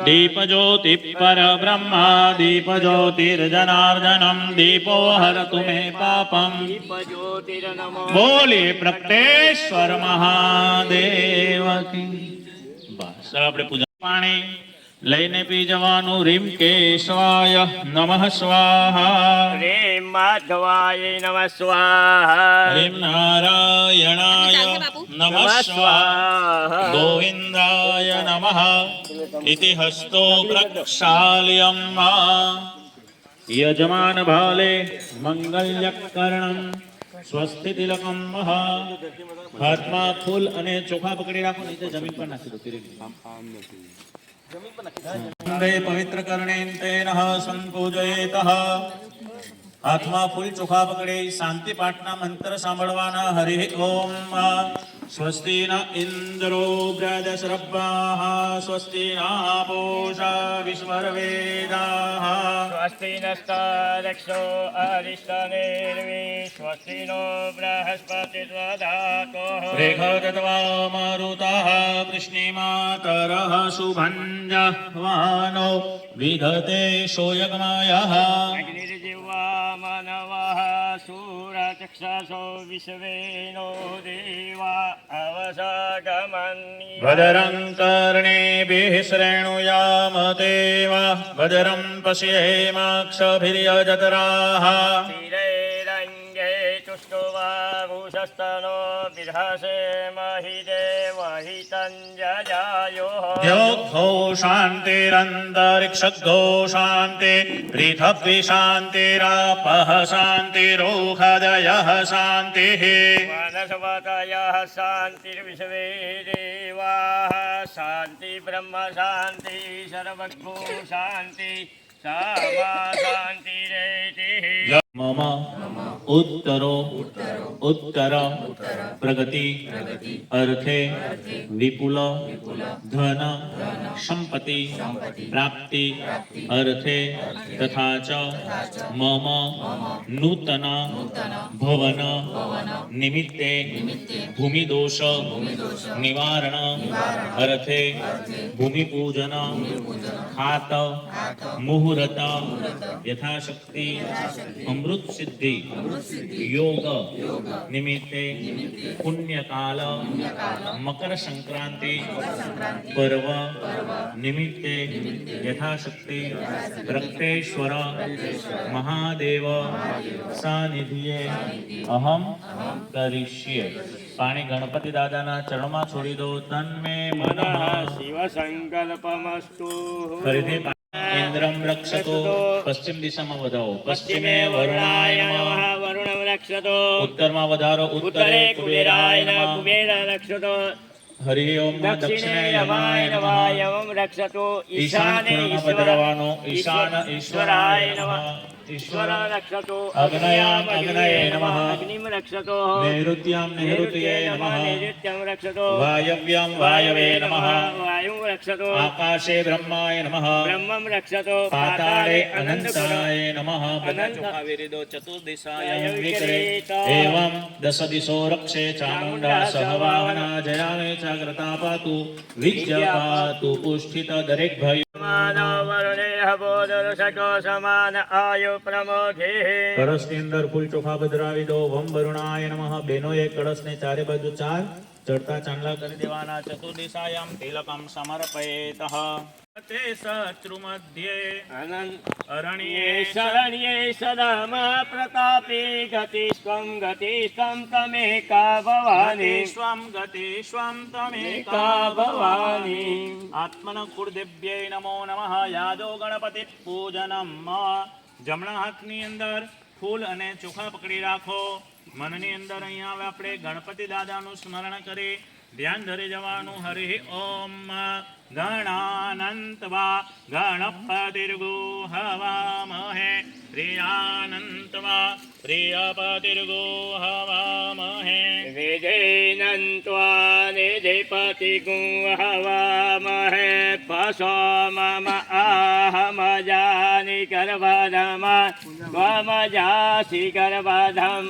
दीपज्योति परब्रह्मा दीपज्योतिर्जनार्दनम दीपो हरतु मे पापम बोलिए प्रकटेश्वर महादेव की। बस આપણે પૂજા પાણી લઈને પી જવાનું। રીમ કેશવાય નમઃ સ્વાહા, રીમ માધવાય નમઃ સ્વાહા, રીમ નારાયણાય નમઃ સ્વાહા, ગોવિંદાય નમઃ ઇતિ હસ્તો પ્રક્ષાલ્યમ યજમાન ભાલે મંગલ્યકર્ણમ સ્વસ્તિ તિલકમ મહા। હાથમાં ફૂલ અને ચોખા પકડી રાખો, નીચે જમીન પર નાખી દો। પવિત્ર કર્ણેન તેન સંપૂજયેતઃ। હાથમાં ફૂલ ચોખા પકડી શાંતિ પાઠના મંત્ર સાંભળવાના। હરિ ઓમ સ્વસ્તિ ન ઇન્દ્રો બૃહદશરભ્વાઃ સ્વસ્તિ ના પૂષા વિશ્વવેદાઃ સ્વસ્તિ નસ્તારક્ષો અરિષ્ટનેર્વિ સ્વસ્તિ નો બૃહસ્પતિર્દધાતો રેખા મારુતઃ વૃષ્ણિમાતરઃ શુભંજહ્વાનો વિધતે શોયગમાયઃ અગ્નિર્જીવા માનવઃ સૂરચક્ષસો વિશ્વેનો દેવા અવસાગમન્યઃ ભદ્રં કર્ણેભિઃ શ્રેણુયામ દેવા ભદ્રં પશ્યેમાક્ષભિર્યજતરાઃ તિરૈરંગે ચુષ્ટુવાભૂષસ્તનો વિધાસે મહિ દેવહિतं જજાયોઃ દ્યોઃ શાન્તિરन्तરિક્ષગો શાન્તિ પૃથ્વી શાન્તિરાપઃ શાન્તિરોષધયઃ શાન્તિઃ વનસ્પતયઃ શાન્તિર્વિશ્વે દેવાઃ શાન્તિ બ્રહ્મ શાન્તિ સર્વગો શાન્તિ સામા શાન્તિરેતિઃ। મમ ઉત્તરો ઉત્તર પ્રગતિ અર્થે વિપુલ ધન સંપત્તિ પ્રાપ્તિ અર્થે તથા ચ મમ નૂતન ભવન નિમિત્તે ભૂમિદોષ નિવારણ અર્થે ભૂમિપૂજન ખાત મુહૂર્ત યથાશક્તિ અમૃત સિદ્ધિ યોગ નિમિત્તે પુણ્યકાલ મકર સંક્રાંતિ પર્વ નિમિત્તે યથાશક્તિ પ્રકટેશ્વર મહાદેવ સાનિધ્યે અહમ કરીષ્યે। પાણી ગણપતિ દાદાના ચરણમાં છોડી દો। તન્મે મનઃ શિવ સંકલ્પમસ્તુ। ફરીથી ઇન્દ્રમ રક્ષતો પશ્ચિમ દિશામાં વધાવો। પશ્ચિમે વરુણાય નમઃ વરુણમ રક્ષતો। ઉત્તરમાં વધારો। ઉત્તરે કુબેરાય નમઃ કુબેર રક્ષતો। હરિ ઓમ દક્ષિણે યમાય નમઃ યમં રક્ષતો। ઈશાન ખૂણામાં પધરાવાનો। ઈશાન ઈશ્વરાય નમઃ ઈશ્વર રક્ષતો। અગ્નયામ અગ્નયે નમઃ અગ્નિમ રક્ષતો। નૈઋત્યામ નૈઋત્યે નમઃ નૈઋત્યમ રક્ષતો। વાયવ્યામ વાયવે નમઃ વાયું રક્ષતો। આકાશે બ્રહ્માય નમઃ બ્રહ્મમ રક્ષતો। પાતાળે અનંતાય નમઃ। બધા ચોખા વેરી દો। ચતુર્દિશાય વિક્રેત એવં દશ દિશો રક્ષે ચામુંડા સહવાહના જયામે જાગ્રતા પાતુ વિજ્ય પાતુ પુષ્ઠિત। દરેક ભાઈ સમાન આયુ પ્રમોધે। કળશની અંદર ફૂલ ચોખા પધરાવી દો। વમ વરુણાય નમઃ। બેનોએ કળશને ચારે બાજુ ચાર ચડતા ચાંદલા કરી દેવાના। ચતુર્દિશાયામ તિલકમ સમર્પયેતઃ। તે શત્રુ મધ્યે અરણ્યે શરણ્યે સદા પ્રતાપે ગતિસ્વમ તમેકા ભવાની। સ્વમ ગતિ સ્વમ તમેકા ભવાની। આત્મન કુળદેવ્યે નમો નમઃ। યાદો ગણપતિ પૂજનમ। જમણા હાથની અંદર ફૂલ અને ચોખા પકડી રાખો। મનની અંદર અહીંયા હવે આપણે ગણપતિ દાદાનું સ્મરણ કરી ધ્યાન ધરી જવાનું। હરિ ઓમ ગણાનંતવા ગણપતિર્ગો હવામહે પ્રિયાનંતવા પ્રિયપતિર્ગો હવામહે વિજયનંત્વા નિધિપતિગો હવામહે પશો મમ આહમ જાનિ ગર્ભધમ ત્વમ જાસી ગર્ભધમ।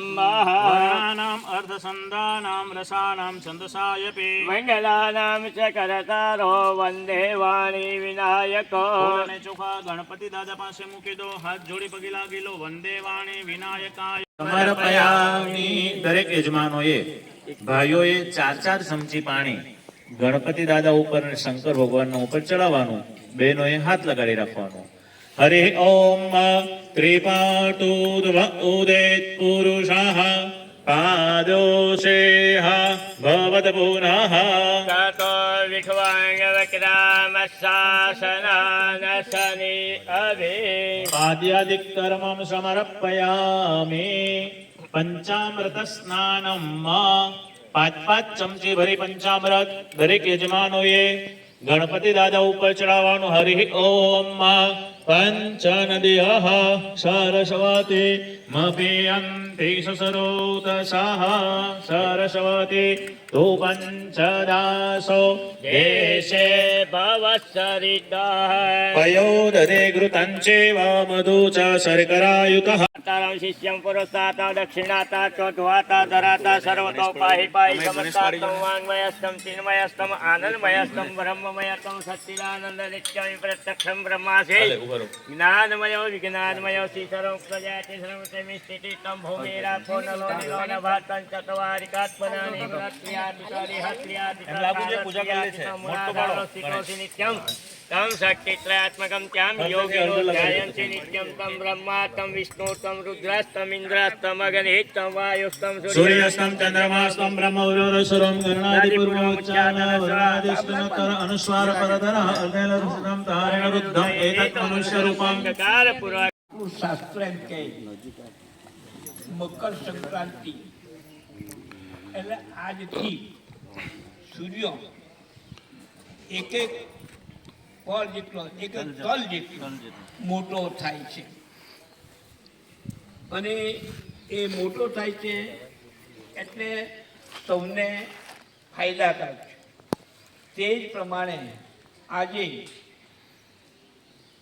મંગલાનામ અર્ધસંધાનામ રસાનામ છંદસાયપે મંગલાનામ ચ કરતારો વંદે વાણી વિનાયકો ફૂલ અને ચોખા ગણપતિ દાદા પાસે મૂકી દો. હાથ જોડી પગે લાગી લો. વંદે વાણી વિનાયકાય સમર્પયામિ. દરેક યજમાનોએ ભાઈઓએ 4 ચમચી પાણી ગણપતિ દાદા ઉપર અને શંકર ભગવાનના ઉપર ચડાવવાનું. બહેનોએ હાથ લગાડી રાખવાનો. હરિ ઓમ ત્રિપાટુર્વ ઉદેત પુરુષઃ પાદોષેહ ભવત પુનઃ તતો વિખવાંગ વક્રામશાસનાનસની અભિ પાદ્યાદિક કર્મમ સમર્પયામિ. પંચામૃત સ્નાનમ. 5 ચમચી ભરી પંચામૃત દરેક યજમાનોએ ગણપતિ દાદા ઉપર ચડાવવાનું. હરિ ઓમ પંચ નદ્યઃ સરસ્વતી મપીયંતિ સસરોતસઃ સરસ્વતી તુ પંચદાસો દેશે ભવસરિતઃ પયોદધે ઘૃतं ચેવ મધુ ચ શર્કરાયુતઃ. તારામ શિષ્યમ પુરુષાતા દક્ષિણાતા ચોધવાતા ધરાતા સર્વતો પાહિ પાહિ સમસ્તાત્મ વાંગમયસ્તમ ચિન્મયસ્તમ આનંદમયસ્તમ બ્રહ્મમયસ્તમ સચ્ચિદાનંદ નિત્યમ પ્રત્યક્ષમ બ્રહ્માસે જ્ઞાનમયો વિજ્ઞાનમયો શ્રીસર્વં પ્રજાતિ સર્વસેમિ સ્થિતિતમ ભૂમિરાપો નલો નિલોન ભાતં ચત્વારિકાત્મનાનિ વ્રત્યાદિ હત્યાદિ નિત્યમ તમ શક્તિત્રયાત્મકમ ત્યામ યોગિનો ધ્યાયન્તિ નિત્યમ તમ બ્રહ્મા તમ વિષ્ણુ તમ રુદ્રસ્તમ ઇન્દ્રસ્તમ અગનિતમ વાયુસ્તમ સૂર્યસ્તમ ચંદ્રમાસ્તમ બ્રહ્મવૃરસુરમ ગણનાદિપૂર્વોચ્ચારણ વરણાદિષ્ટનતર અનુસ્વાર પરધર અર્ધેલરુષિતમ તારેણ રુદ્ધમ એતत् મનુષ્ય રૂપમ. શાસ્ત્ર એમ કહે મકર સંક્રાંતિ એટલે આજથી સૂર્ય એક એક પળ જેટલો એક એક તલ જેટલો મોટો થાય છે અને એ મોટો થાય છે એટલે સૌને ફાયદાકારક છે. તે જ પ્રમાણે આજે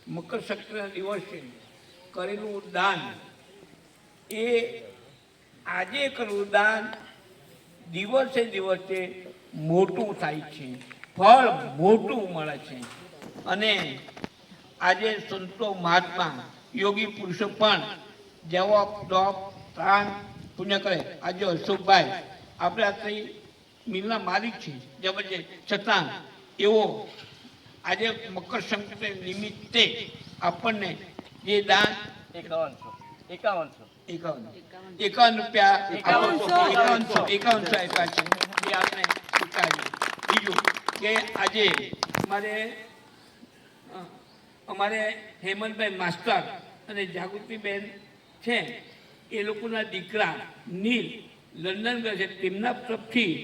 મકર સંક્રાંતિ દિવસે કરેલું દાન એ આજે કરેલું દાન દિવસે દિવસે મોટું થાય છે, ફળ મોટું મળે છે. અને આજે સંતો મહાત્મા યોગી પુરુષો પણ જવાબ તપ દાન પુણ્ય કરે. આજે અશોકભાઈ આપણે આ મિલના માલિક છે જબરજસ્ત, છતાં એવો આજે મકર સંક્રાંતિ નિમિત્તે આપણને જે દાન 51 રૂપિયા 51 આપ્યા છે એ આપણે સ્વીકારીએ. બીજું કે આજે અમારે હેમંતભાઈ માસ્ટર અને જાગૃતિબેન છે એ લોકોના દીકરા નીલ લંડન ગયા છે, તેમના તરફથી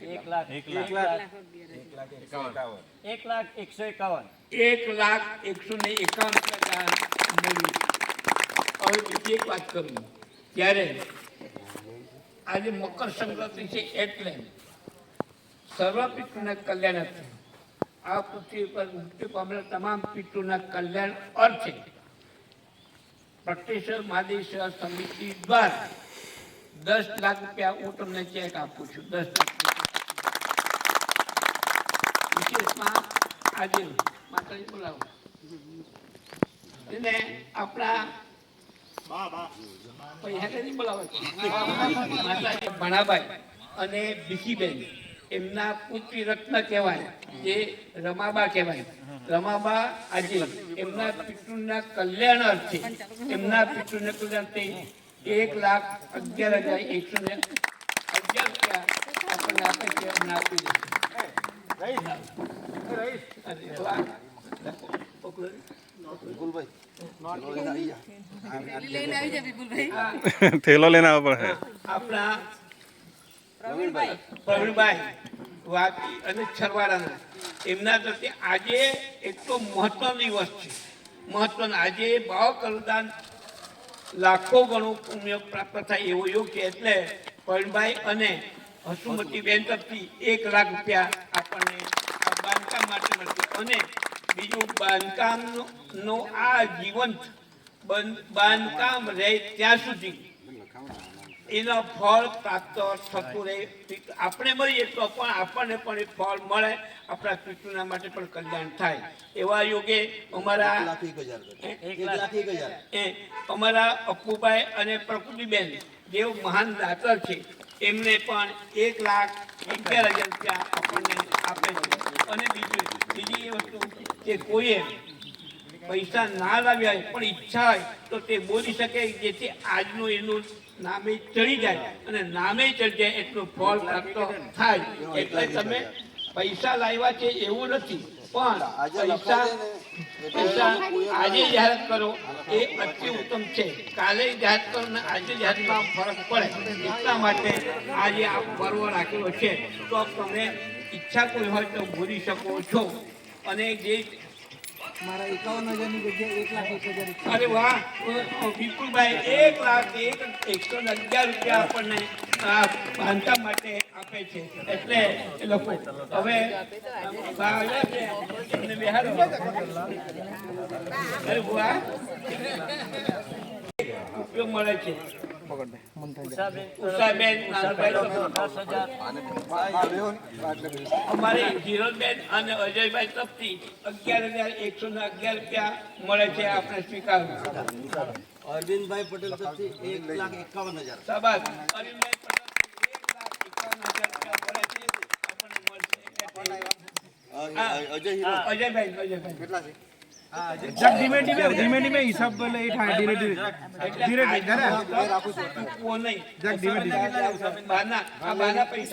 1,151,000 રૂપિયા મળ્યું. હવે બીજી એક વાત કરું, ત્યારે આજે મકર સંક્રાંતિ છે એટલે સર્વ પિતૃના કલ્યાણ અર્થે આ પૃથ્વી પર મુક્તિ પામેલા તમામ પિતૃના કલ્યાણ અર્થે પ્રત્યેશ્વર મહાદેવ સેવા સમિતિ દ્વારા 10 લાખ રૂપિયા હું તમને ચેક આપું છું. 10 લાખ વિશેષમાં આજે માતાજી બોલાવો એને આપણા પૈસા બોલાવો માતાજી ભણાભાઈ અને બીસીબેન એમના પુત્રી રત્ન કહેવાય, જે રમાબા કહેવાય. રમાબા આજે એમના પિતૃના કલ્યાણ અર્થે એમના પિતૃના કલ્યાણથી 1,11,111 રૂપિયા આપણને આપે છે, અમને આપી દે. થેલો લઈને આવવા પડે. આપણા પ્રવીણભાઈ વાકી અને છરવાડાના એમના તરફથી આજે એટલો મહત્વનો દિવસ છે. મહત્વનો આજે ભાવ કરદાન લાખો ગણું પુણ્ય પ્રાપ્ત થાય એવો યોગ છે. એટલે પ્રવીણભાઈ અને હસુમતીબેન તરફથી 1 લાખ રૂપિયા આપણને આ બાંધકામ માટે મળશે. અને બીજું બાંધકામનો આ જીવંત બાંધકામ રહે ત્યાં સુધી એના ફળ પ્રાપ્ત થતું રહે. આપણે મળીએ તો પણ આપણને પણ એ ફળ મળે, આપણા પિતૃના માટે પણ કલ્યાણ થાય. એવા યોગે અમારા અમારા અપ્પુભાઈ અને પ્રકૃતિબેન જેઓ મહાન દાતા છે, એમને પણ 1,11,000 રૂપિયા આપણને આપે છે. અને બીજી એ વસ્તુ કે કોઈએ પૈસા ના લાવ્યા હોય પણ ઈચ્છા હોય તો તે બોલી શકે, જેથી આજનું એનું નામે ચડી જાય અને નામે ચડી જાય એટલું ફળ પ્રાપ્ત થાય. એટલે તમે પૈસા લાવ્યા છે એવું નથી, પણ પૈસા આજે જાહેરાત કરો એ અતિ ઉત્તમ છે. કાલે જાહેરાત કરો ને આજે જાહેરાતમાં ફરક પડે, એટલા માટે આજે આ પર્વ રાખેલો છે. તો તમે ઈચ્છા કોઈ હોય તો બોલી શકો છો. અને જે મારા 51,000 ની જગ્યાએ 1,01,000. અરે વાહ વિપુલભાઈ, 1,01,11 રૂપિયા આપણને બાંધકામ માટે આપે છે. એટલે એ લોકો હવે એમને બિહાર અરે વાહ ઉપયોગ મળે છે. ઉષાબેન, અમારે ધીરજબેન અને અજયભાઈ તરફથી 11,111 રૂપિયા મળે છે. આપણે સ્વીકારવું. અરવિંદભાઈ પટેલ તરફથી 1,51,000. શાબાશ. અરવિંદભાઈ પટેલ 1,51,000 રૂપિયા મળે છે. અજયભાઈ કેટલા છે? ધીમે ધીમે હિસાબ બોલે એ થાય. ધીરે ધીરે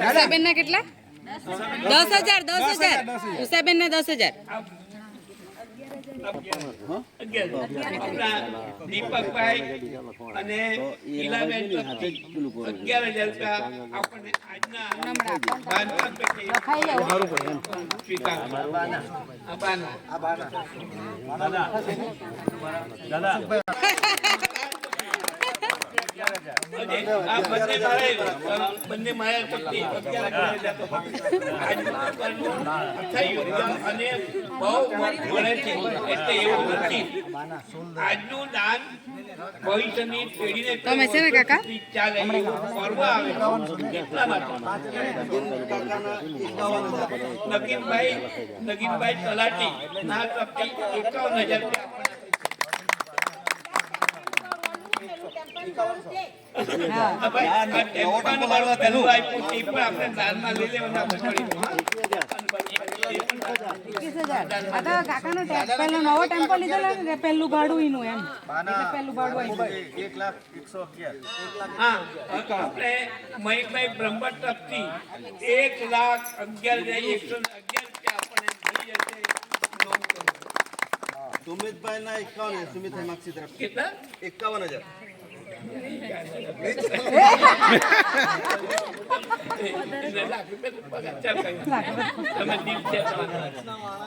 ઉષાબેન ના કેટલા? 10,000. ઉષાબેન ના 10,000. દીપકભાઈ અને ઈલાબેન 11,000 રૂપિયા આપણને આજના બાંધકામ પેટે સ્વીકાર. બંને મારા તરફથી 11,000 અને બહુ મળે છે. એટલે એવું નથી, આજનું દાન ભવિષ્યની પેઢીને તમે છે ને કાકા? ચાલે એવું પર્વ આવે એટલા માટે. નગીનભાઈ તલાટી ના તરફથી 51,000 રૂપિયા. કાકાનો પહેલો નવો ટેમ્પો લીધેલો ને પહેલું ભાડું એનું એમ, એટલે પહેલું ભાડું આવી. 1,01,11. આપણે મહિકભાઈ બ્રહ્મભટ્ટ તરફથી 1,11,111 આપણને મળી જશે. સુમિતભાઈ ના 51. સુમિતભાઈ માક્ષી તરફ કેટલા? 51,000.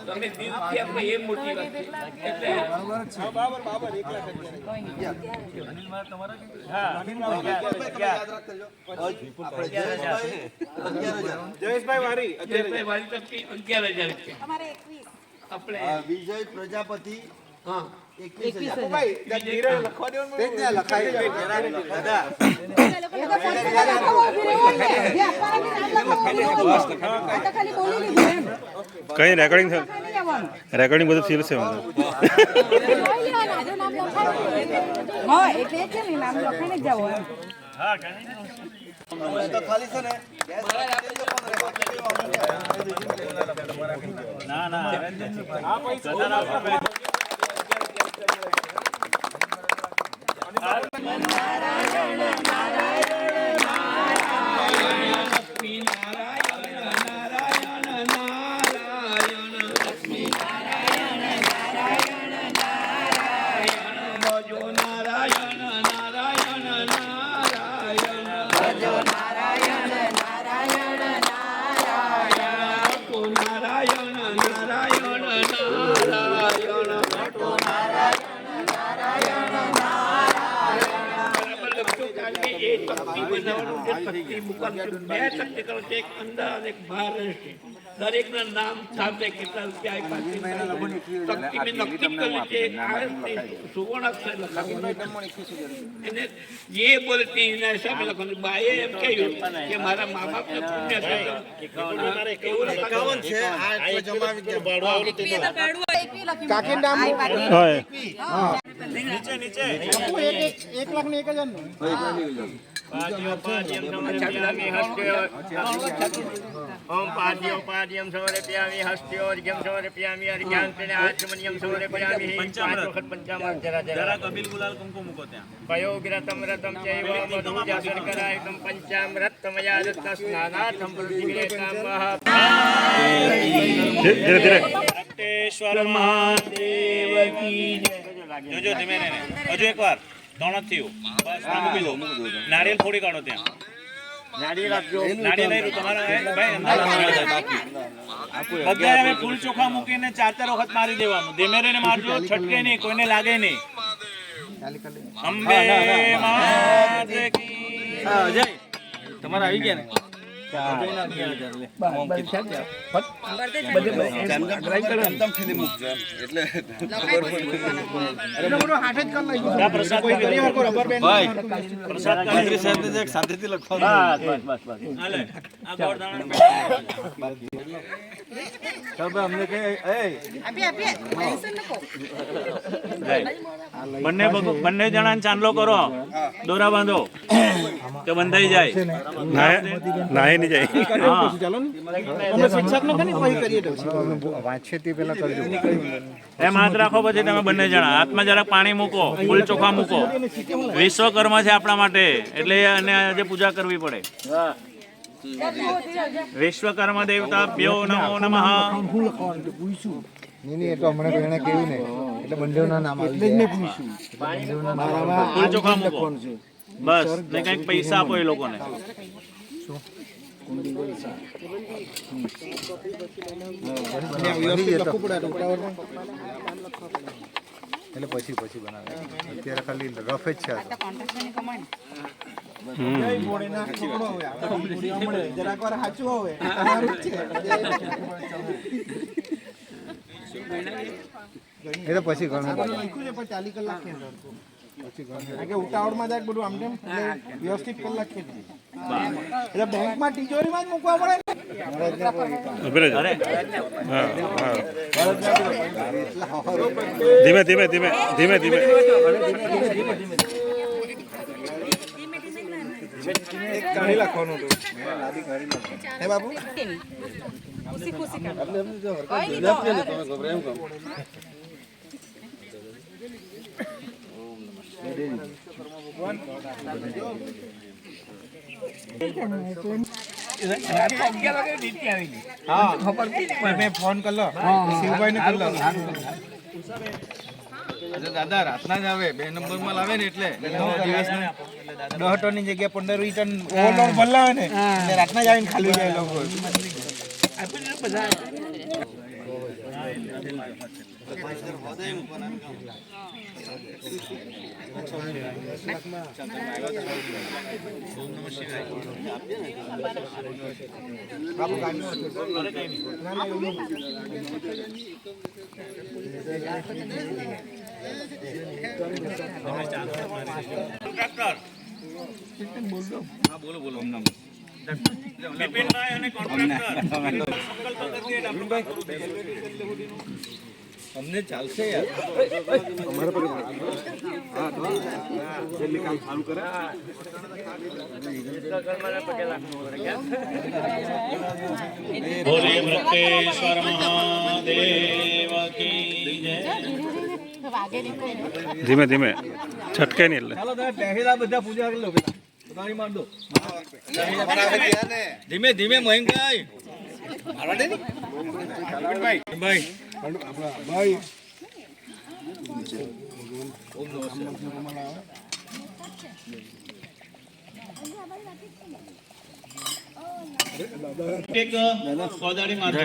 તમે દિલથી આપો એ મોટી વાત છે. એટલે જયેશભાઈ વારી તરફથી 11,000 રૂપિયા. આપણે વિજય પ્રજાપતિ હા 21,000. કઈ રેકોર્ડિંગ રેકોર્ડિંગ બધું સીલ છે. હા એટલે જ છે ને, નામ લખાઈને જ જાવ એમ. તો ખાલી છે ને ના ના મૂકવાનું બે શક્તિ કરો છે, એક અંદર અને એક બહાર રહેશે. દરેકના નામ સાથે કેટલા રૂપિયા આપ્યા શક્તિ મેં નક્કી કર્યું છે. સુવર્ણાક્ષર લખાવ્યું એને જે બોલે તેના હિસાબે લખવાનું. બાએ એમ કહ્યું કે મારા મા બાપને પુણ્ય છે એવું લખાવું છે. નીચે નીચે 1,01,000 पाद्योपाद्यं समर्पयामि हस्त्योर् ओम पाद्योपाद्यं समर्पयामि हस्त्योर्घ्यं समर्पयामि अर्घ्यान्तेन आचमनीयं समर्पयामि पंचामृत. वखत पंचामृत जरा જરા जरा કબીલ ગુલાલ કુમકુમ મૂકો ત્યાં. पयोग्रतं रतं चैव मधुजा शर्करायुतं पञ्चामृतमया दत्तं स्नानार्थं प्रतिगृहीतं महा ધીરે ધીરે રક્તેશ્વર મહાદેવ કી જય. જોજો ધીમે રહીને. હજુ એકવાર. ત્રણ જ થયું. બસ આ મૂકી દો. નારિયેલ થોડી કાઢો ત્યાં. નારિયેલ લઈ લો તમારા ભાઈ અંદર બધાએ હવે ફૂલ ચોખા મૂકીને 4 વખત મારી દેવાનું. ધીમે રહીને મારજો, છટકે નહીં, કોઈને લાગે નહીં. અંબે માત કી જય. તમારા આવી ગયા ને આ પ્રસાદ શાંતિથી લખો. હાલે આ ગોળદાણા અમને બંને જણા ચાંદલો કરો, દોરા બાંધો કે બંધાઈ જાય. નાહી નહીં જાય. હા. એમ હાથ રાખો, પછી તમે બંને જણા હાથમાં જરાક પાણી મૂકો, ફૂલ ચોખા મૂકો. વિશ્વકર્મા છે આપણા માટે, એટલે એને આજે પૂજા કરવી પડે. વિશ્વકર્મા દેવતા ભ્યો નમો નમઃ. ફૂલ ચોખા મૂકો બસ, ને કંઈક પૈસા આપો એ લોકોને. એટલે પછી બનાવે. અત્યારે ખાલી રફ જ છે. એ તો પછી ઘણું 40 કલાક ઉતાવળમાં જાય બધું આમ તેમ વ્યવસ્થિત કલાક ખેતી એટલે બેંકમાં તિજોરીમાં જ મૂકવા પડે ને. અરે ધીમે ધીમે ધીમે ધીમે ધીમે કાઢી લખવાનું હતું હે બાબુ ખુશી ખુશી કર. મેં ફોન કરલો શિવભાઈ ને કરલો દાદા રાતના જ આવે 2 નંબરમાં લાવે ને એટલે 9 દિવસ 10 ટનની જગ્યાએ 15-20 ટન ઓવરલોડ ભરલાવે ને એટલે રાતના જ આવીને ખાલી જાય લોકો. બિપિનભાઈ અને કોન્ટ્રાક્ટર સંકલ્પ કરી દે આપણે અમને ચાલશે યાર. બોલે વૃત્તેશ્વર મહાદેવ કી જય. ધીમે ધીમે છટકે નહીં એટલે ચાલો તમે પહેલા બધા પૂજા કરી લો પેલા તમારી માર દો ધીમે ધીમે મયંકભાઈ ભાઈ ભાઈ એક કોદાળી મારજો.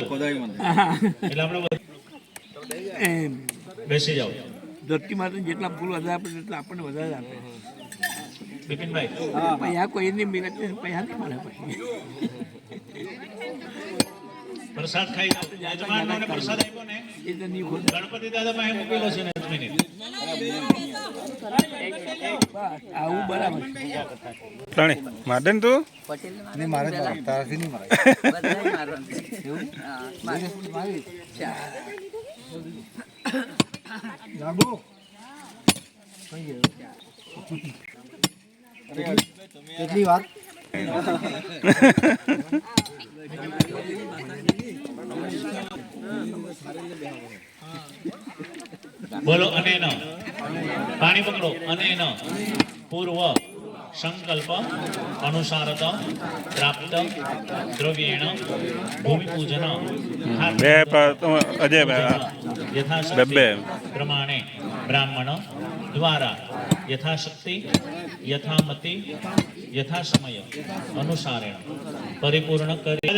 એટલે આપણે બેસી જાઓ. ધરતી માટે જેટલા ફૂલ વધારે આપે એટલા આપણને વધારે આપે. બિપિનભાઈ પૈસા કોઈની મિલત પૈસા નહીં મળે પછી પ્રસાદ ખાઈ લો. યજમાનોને પ્રસાદ આપ્યો ને એ તો નહીં ખોટ ગણપતિ દાદા પાસે મૂકેલો છે ને મિનિટ. આવું બરાબર છે. ત્રણે મારે ને તું નહીં મારે જ મારે. તારાથી નહીં મારે. લાગુ કેટલી વાર બોલો અને ન પાણી પકડો અને ન પૂર્વ સંકલ્પ અનુસારત પ્રાપ્ત દ્રવ્યેણ ભૂમિપૂજન બે અજય બે યથાશક્તિ પ્રમાણે બ્રાહ્મણ દ્વારા યથાશક્તિ યથામતિ યથાસમય અનુસારેણ પરિપૂર્ણ કરી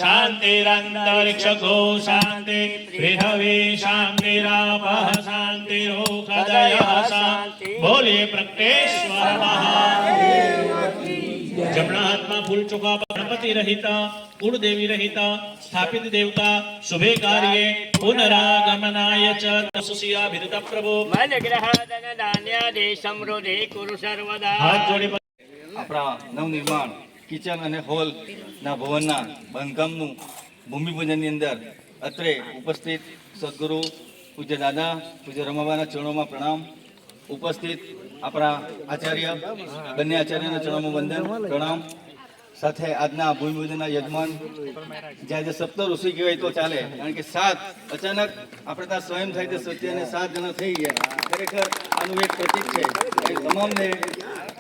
શાંતિરંતરિક્ષકો શાંતિ પૃથ્વી શાંતિરાપઃ શાંતિરોષધયઃ શાંતિ. બોલીએ પ્રકટેશ્વર મહાદેવ. જમણા હાથમાં ફૂલ ચોખા ગણપતિ રહિતા કુળદેવી રહિતા સ્થાપિત દેવતા શુભે કાર્યે પુનરાગમનાય ચ તસ્યાભિરત પ્રભો. મન ગ્રહ ધન ધાન્ય દે સમૃદ્ધિ કુરુ સર્વદા. હાથ જોડી આપણા નવનિર્માણ કિચન અને હોલ ના ભવનના બાંધકામનું ભૂમિપૂજનની અંદર અત્રે ઉપસ્થિત સદગુરુ પૂજ્ય દાદા પૂજ્ય રમાબાના ચરણોમાં પ્રણામ. ઉપસ્થિત આપણા આચાર્ય બંને આચાર્યના ચરણોમાં વંદન પ્રણામ. સાથે આજના ભૂમિપૂજનના યજમાન જ્યાં જે સપ્ત ઋષિ કહેવાય તો ચાલે, કારણ કે 7 અચાનક આપણે ત્યાં સ્વયં થાય તે સત્ય અને 7 જણા થઈ ગયા. ખરેખર આનું એક પ્રતીક છે. એ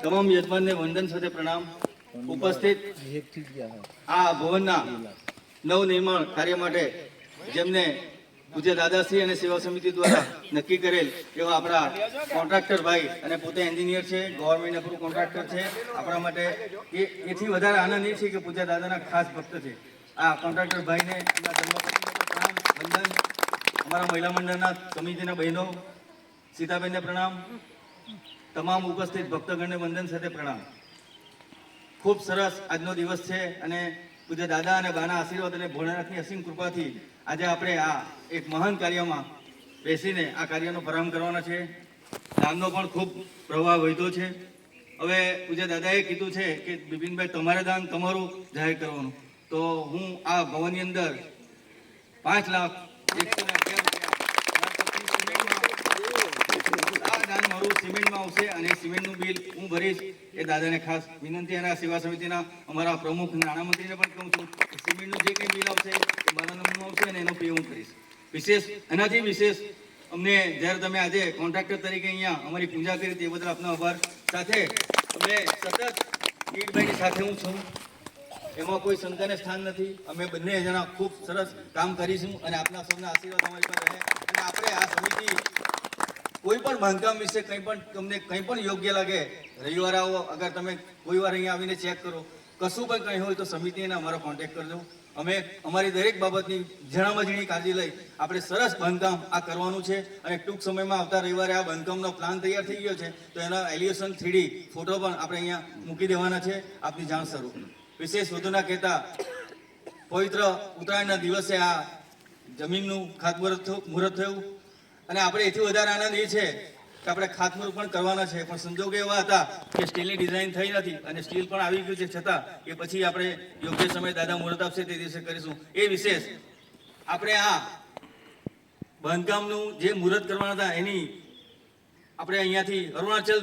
તમામ યજમાનને વંદન સાથે પ્રણામ. ઉપસ્થિત આ ભવનના નવનિર્માણ કાર્ય માટે જેમને પૂજ્ય દાદાશ્રી અને સેવા સમિતિ દ્વારા નક્કી કરેલ એવા આપણા કોન્ટ્રાક્ટર ભાઈ અને પોતે એન્જિનિયર છે, ગવર્મેન્ટ અપ્રુવ કોન્ટ્રાક્ટર છે. આપણા માટે એથી વધારે આનંદ એ છે કે પૂજ્ય દાદાના ખાસ ભક્ત છે. આ કોન્ટ્રાક્ટર ભાઈને પ્રણામ વંદન. અમારા મહિલા મંડળના સમિતિના બહેનો સીતાબેનને પ્રણામ. તમામ ઉપસ્થિત ભક્તગણને વંદન સાથે પ્રણામ. ખૂબ સરસ આજનો દિવસ છે અને પૂજ્ય દાદા અને બાના આશીર્વાદ અને ભોળાનાથની અસીમ કૃપાથી આજે આપણે આ એક મહાન કાર્યમાં બેસીને આ કાર્યનો પ્રારંભ કરવાના છે. દાનનો પણ ખૂબ પ્રવાહ વધ્યો છે. હવે પૂજ્ય દાદાએ કીધું છે કે બિપિનભાઈ તમારે દાન તમારું જાહેર કરવાનું, તો હું આ ભવનની અંદર 5,01,11,000 દાન મારું સિમેન્ટમાં આવશે અને સિમેન્ટનું બિલ હું ભરીશ. એ દાદાને ખાસ વિનંતી અને સેવા સમિતિના અમારા પ્રમુખ નાણામંત્રીને પણ કહું છું કે સિમેન્ટનું જે કંઈ બિલ આવશે એ મારા નામનું આવશે અને એનો પે હું કરીશ. એનાથી વિશેષ અમને જ્યારે તમે આજે કોન્ટ્રાક્ટર તરીકે અહીંયા અમારી પૂજા કરી તે બદલ આપનો આભાર. સાથે અમે સતત કીટભાઈની સાથે હું છું, એમાં કોઈ શંકાને સ્થાન નથી. અમે બંને જણા ખૂબ સરસ કામ કરીશું અને આપના સૌના આશીર્વાદ અમારી પર રહે. અને આપણે આ સમિતિ કોઈ પણ બાંધકામ વિશે તમને કંઈ પણ યોગ્ય લાગે, રવિવારે આવો, અગર તમે કોઈ વાર અહીંયા આવીને ચેક કરો, કશું પણ કંઈ હોય તો સમિતિને અમારો કોન્ટેક્ટ કરજો. અમે અમારી દરેક બાબતની ઝીણામાં ઝીણી કાળજી લઈ આપણે સરસ બાંધકામ આ કરવાનું છે. અને ટૂંક સમયમાં આવતા રવિવારે આ બાંધકામનો પ્લાન તૈયાર થઈ ગયો છે, તો એના એલિવેશન 3D ફોટો પણ આપણે અહીંયા મૂકી દેવાના છે. આપની જાણ સ્વરૂપ વિશેષ વધુ ના કહેતા, પવિત્ર ઉત્તરાયણના દિવસે આ જમીનનું ખાતમુહૂર્ત થયું અને આપણે એથી વધારે આનંદ એ છે કે આપણે ખાતમુહૂર્ત પણ કરવાના છે, પણ સંજોગો એવા હતા કે સ્ટીલની ડિઝાઇન થઈ નથી અને સ્ટીલ પણ આવી ગયું છે. છતાં એ પછી આપણે યોગ્ય સમય દાદા મુહૂર્ત આપશે તે દિવસે કરીશું. એ વિશેષ આપણે આ બાંધકામનું જે મુહૂર્ત કરવાના હતા એની આપણે અહીંયાથી અરુણાચલ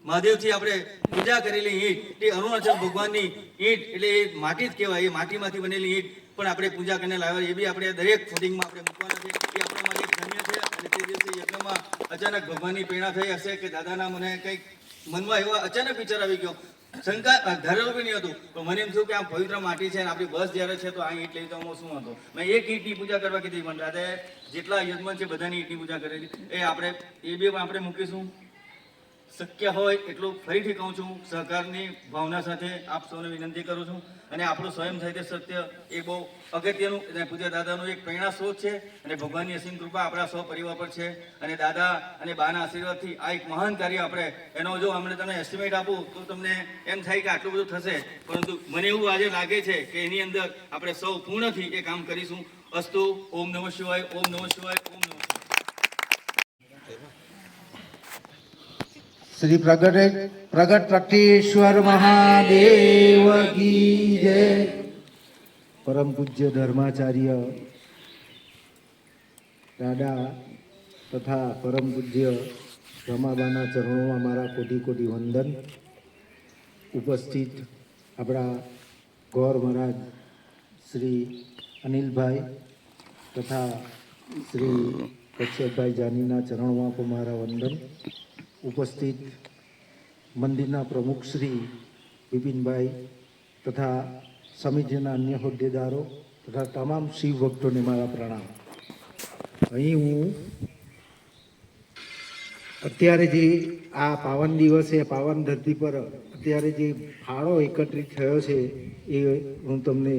મહાદેવથી આપણે પૂજા કરેલી ઈંટ, એ અરુણાચલ ભગવાનની ઈંટ એટલે એ માટી જ કહેવાય. એ માટીમાંથી બનેલી ઈંટ પણ આપણે પૂજા કરીને લાવ્યા. એ બી આપણે દરેક ફૂટિંગમાં આપણે મૂકવાના છે. એ આપણા માટે ધન્ય છે. અને તે દિવસે યજ્ઞમાં અચાનક ભગવાનની પ્રેરણા થઈ હશે કે દાદાના મને કંઈક મનમાં એવા અચાનક વિચાર આવી ગયો. શંકા ધારેલું બી નહીં હતું, પણ મને એમ થયું કે આ પવિત્ર માટી છે અને આપણી બસ જ્યારે છે તો આ ઈંટ લઈ તો શું હતો. મેં એક ઈંટની પૂજા કરવા કીધી, પણ દાદાએ જેટલા યજમાન છે બધાની ઈંટની પૂજા કરેલી. એ બી આપણે મૂકીશું. શક્ય હોય એટલું ફરીથી કહું છું, સહકારની ભાવના સાથે આપ સૌને વિનંતી કરું છું. અને આપણું સ્વયં સાહિત્ય સત્ય એ બહુ અગત્યનું અને પૂજ્ય દાદાનું એક પ્રેરણા સ્ત્રોત છે અને ભગવાનની અસીમ કૃપા આપણા સૌ પરિવાર પર છે. અને દાદા અને બાના આશીર્વાદથી આ એક મહાન કાર્ય આપણે એનો જો અમને તમને એસ્ટિમેટ આપું તો તમને એમ થાય કે આટલું બધું થશે, પરંતુ મને એવું આજે લાગે છે કે એની અંદર આપણે સૌ પૂર્ણથી એ કામ કરીશું. અસ્તુ. ઓમ નમઃ શિવાય. ઓમ નમઃ શિવાય. ઓમ નમઃ શિવાય. શ્રી પ્રગટ પ્રગટેશ્વર મહાદેવ કી જય. પરમ પૂજ્ય ધર્માચાર્ય દાદા તથા પરમ પૂજ્ય રમાબાના ચરણોમાં મારા કોટી કોટી વંદન. ઉપસ્થિત આપણા ગૌર મહારાજ શ્રી અનિલભાઈ તથા શ્રી કશ્યપભાઈ જાનીના ચરણોમાં પણ મારા વંદન. ઉપસ્થિત મંદિરના પ્રમુખ શ્રી બિપિનભાઈ તથા સમિતિના અન્ય હોદ્દેદારો તથા તમામ શિવ ભક્તોને મારા પ્રણામ. અહીં હું અત્યારે જે આ પાવન દિવસે પાવન ધરતી પર અત્યારે જે ફાળો એકત્રિત થયો છે એ હું તમને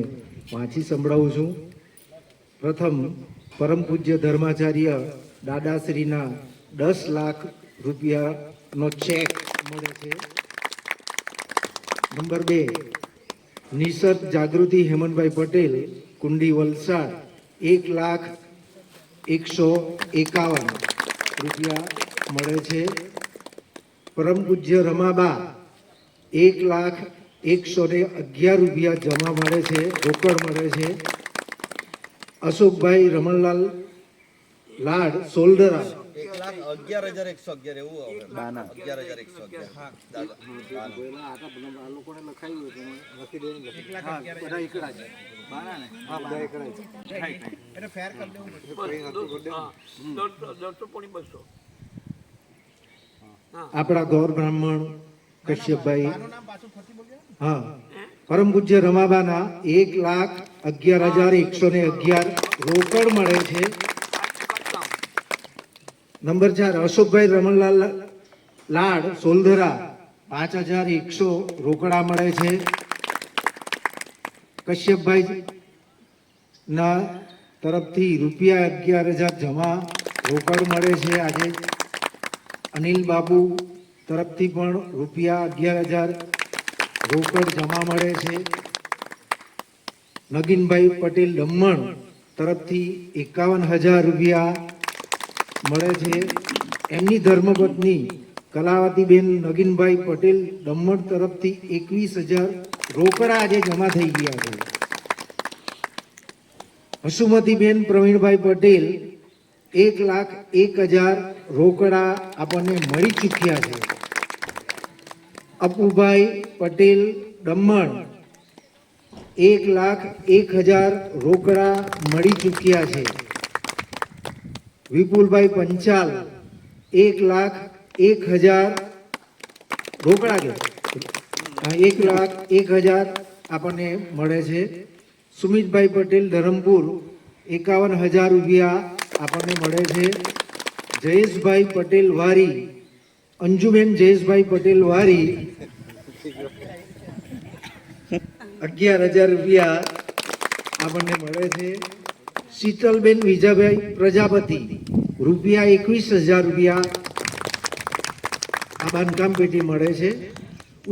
વાંચી સંભળાવું છું. પ્રથમ પરમ પૂજ્ય ધર્માચાર્ય દાદાશ્રીના 10 લાખ રૂપિયાનો ચેક મળે છે. નંબર 2, નિસર્ગ જાગૃતિ હેમંતભાઈ પટેલ, કુંડી, વલસાડ 1,151 રૂપિયા મળે છે. પરમ પૂજ્ય રમાબા 1,111 રૂપિયા જમા મળે છે, રોકડ મળે છે. અશોકભાઈ રમણલાલ લાડ, સોલ્ડરા 1,11,111 એવું આવે. બાના 11,111. હા દાદા. આપણા ગૌર બ્રાહ્મણ કશ્યપભાઈ, હા, પરમ પૂજ્ય રમાબાના 1,11,111 રોકડ મળે છે. નંબર 4, અશોકભાઈ રમણલાલ લાડ, સોલધરા 5,100 રોકડા મળે છે. કશ્યપભાઈ ના તરફથી રૂપિયા 11,000 જમા રોકડ મળે છે આજે. અનિલ બાબુ તરફથી પણ રૂપિયા 11,000 રોકડ જમા મળે છે. નગીનભાઈ પટેલ દમણ તરફથી 51,000 રૂપિયા મળે છે. એમની ધર્મપત્ની કલાવતીબેન નગીનભાઈ પટેલ દમણ તરફથી 21,000 રોકડા આજે જમા થઈ ગયા છે. હસુમતીબેન પ્રવીણભાઈ પટેલ 1,01,000 રોકડા આપણને મળી ચૂક્યા છે. અપુભાઈ પટેલ દમણ 1,01,000 રોકડા મળી ચૂક્યા છે. વિપુલભાઈ પંચાલ 1,01,000 રોકડા છે, 1,01,000 આપણને મળે છે. સુમિતભાઈ પટેલ ધરમપુર 51,000 રૂપિયા આપણને મળે છે. જયેશભાઈ પટેલ વારી, અંજુબેન જયેશભાઈ પટેલ વારી 11,000 રૂપિયા આપણને મળે છે. શીતલબેન વિજાભાઈ પ્રજાપતિ રૂપિયા 21,000 રૂપિયા આ બાંધકામ પેટી મળે છે.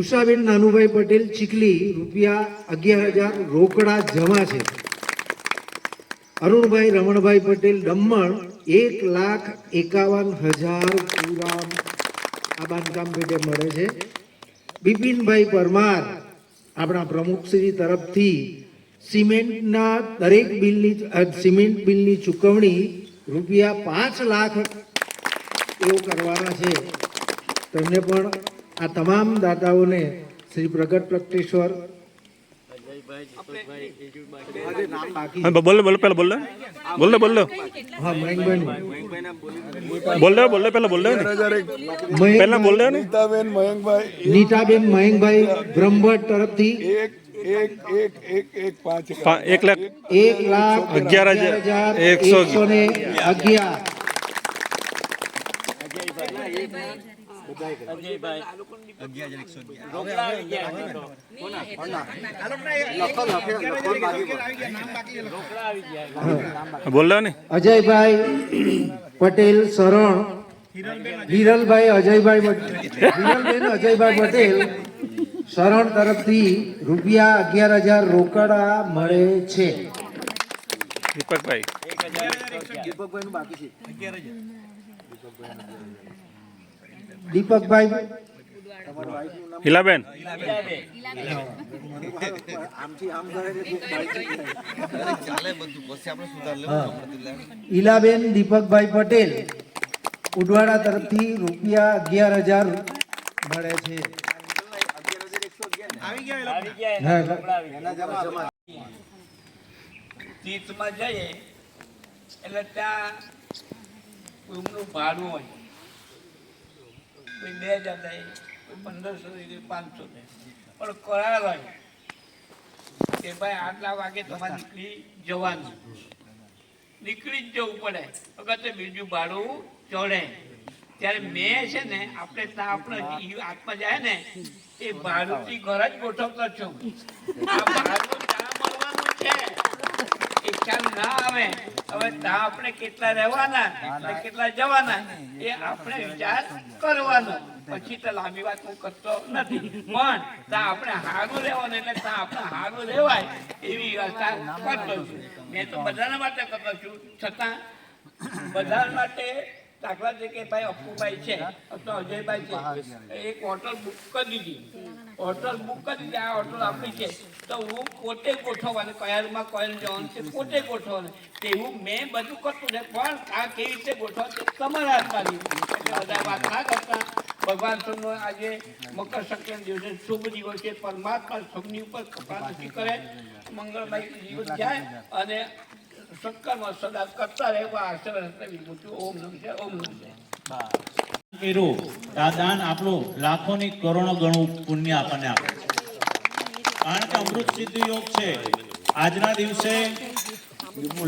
ઉષાબેન નાનુભાઈ પટેલ ચીખલી રૂપિયા 11,000 રોકડા જમા છે. અરુણભાઈ રમણભાઈ પટેલ દમણ 1,51,000 પૂરા આ બાંધકામ પેટે મળે છે. બિપિનભાઈ પરમાર આપણા પ્રમુખશ્રી તરફથી સિમેન્ટના દરેક સિમેન્ટ બિલની ચૂકવણી રૂપિયા 5 લાખ એવો કરવાના છે. તેમને પણ આ તમામ દાતાઓને શ્રી પ્રગટ પ્રગટેશ્વર બોલો પેલા બોલો હા મયંકભાઈ બોલો પેલા બોલો પેલા બોલો ને. નીતાબેન મયંકભાઈ બ્રહ્મભટ્ટ તરફથી 1,11,111 અજયભાઈ આ લોકોને દીપક રોકડા આવી ગયા છે તો. રોકડા આવી ગયા. બોલ ને અજયભાઈ પટેલ શરણ, હિરલભાઈ અજયભાઈ હિરલબેન અજયભાઈ પટેલ શરણ તરફથી રૂપિયા 11,000 રોકડા મળે છે. દીપકભાઈ દીપકભાઈ હિલાબેન ઈલાબેન દીપકભાઈ પટેલ ઉડવાડા તરફથી રૂપિયા 11,000 મળે છે. આવી ગયા હા, રોકડા આવી ગયા. તીર્થમાં જઈએ એટલે ત્યાં રૂમનું ભાડું હોય, કોઈ 2,000 દે, કોઈ 1,500 દે, કોઈ 500 દે, પણ કરાર હોય કે ભાઈ આટલા વાગે તમારે નીકળી જવાનું, નીકળી જ જવું પડે અગર તે બીજું ભાડું ચડે. ત્યારે મેં છે ને આપણે ત્યાં આપણે હાથમાં જાય ને એ ભાડુંથી ઘર જ ગોઠવતો છું. આ ભાડું ત્યાં મળવાનું છે એ ખ્યાલ ના આવે. હવે ત્યાં આપણે કેટલા રહેવાના અને કેટલા જવાના એ આપણે વિચાર કરવાનો. પછી તો લાંબી વાત હું કરતો નથી, પણ ત્યાં આપણે સારું રહેવાનું એટલે ત્યાં આપણે સારું રહેવાય એવી વ્યવસ્થા કરતો છું. મેં તો બધાના માટે કરતો છું, છતાં બધા માટે દાખલા તરીકે ભાઈ અપ્પુભાઈ છે અથવા અજયભાઈ છે, એક હોટલ બુક કરી દીધી, હોટલ બુક કરી દીધી, આ હોટલ આપણી છે તો હું પોતે ગોઠવવાનું, કયા રૂમમાં કયા જવાનું છે પોતે ગોઠવવાનું, તેવું મેં બધું કરતું છે. પણ આ કેવી રીતે ગોઠવવાનું તે તમારા હાથમાં લીધું. એટલે બધા વાત ના કરતા. ભગવાન સૌનો આજે મકર સંક્રાંતિ દિવસે શુભ દિવસ છે. પરમાત્મા સૌની ઉપર કૃપા નથી કરે, મંગળમય દિવસ જાય અને શંકરમાં સદા કરતા રહેવા આશીર્વાદ વિનંતી. ઓમ નમઃ શિવાય, ઓમ નમઃ શિવાય. કર્યું આ દાન આપણું લાખોની કરોડો ગણું પુણ્ય આપણને આપે છે. કારણ કે અમૃત સિદ્ધિ યોગ છે. આજના દિવસે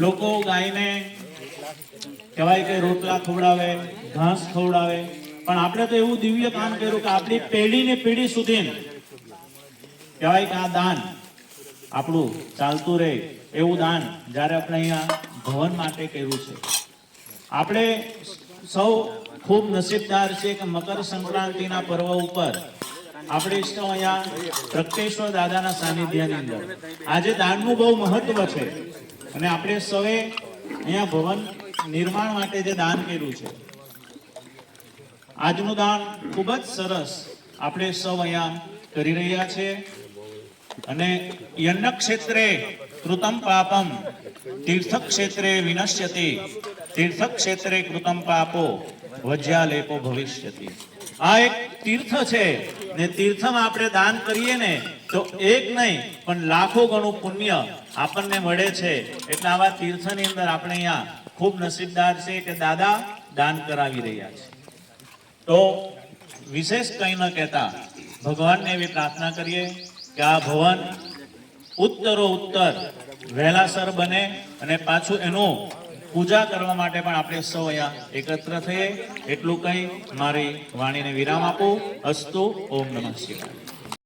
લોકો ગાયને કહેવાય કે રોટલા ખવડાવે, ઘાસ ખવડાવે, પણ આપણે તો એવું દિવ્ય કામ કર્યું કે આપણી પેઢી ને પેઢી સુધી કહેવાય કે આ દાન આપણું ચાલતું રહે એવું દાન જ્યારે આપણે અહીંયા ભવન માટે કર્યું છે. આપણે સૌ ખૂબ નસીબદાર છે કે મકર સંક્રાંતિના પર્વ ઉપર આપણે સૌ અહીંયા પ્રગટેશ્વર દાદાના સાનિધ્યની અંદર આજે દાનનું બહુ મહત્વ છે અને આપણે સૌએ અહીંયા ભવન નિર્માણ માટે જે દાન કર્યું છે, આજનું દાન ખૂબ જ સરસ આપણે સૌ અહીંયા કરી રહ્યા છીએ. અને યજ્ઞ ક્ષેત્રે કૃતમ પાપમ તીર્થ ક્ષેત્રે વિનશ્યતિ, તીર્થ ક્ષેત્રે કૃતમ પાપો વજ્યાલેપો ભવિષ્યતિ. આ એક તીર્થ છે ને તીર્થમાં આપણે દાન કરીએ ને તો એક નહીં પણ લાખો ગણું પુણ્ય આપણને મળે છે. એટલે આવા તીર્થની અંદર આપણે અહીંયા ખૂબ નસીબદાર છે કે દાદા દાન કરાવી રહ્યા છે. તો વિશેષ કંઈ ન કહેતા ભગવાનને એવી પ્રાર્થના કરીએ કે આ ભવન ઉત્તરો ઉત્તર વહેલાસર બને અને પાછું એનું પૂજા કરવા માટે પણ આપણે સૌ અહીંયા એકત્ર થઈએ. એટલું કંઈ મારી વાણીને વિરામ આપું. અસ્તુ. ઓમ નમઃ શિવાય.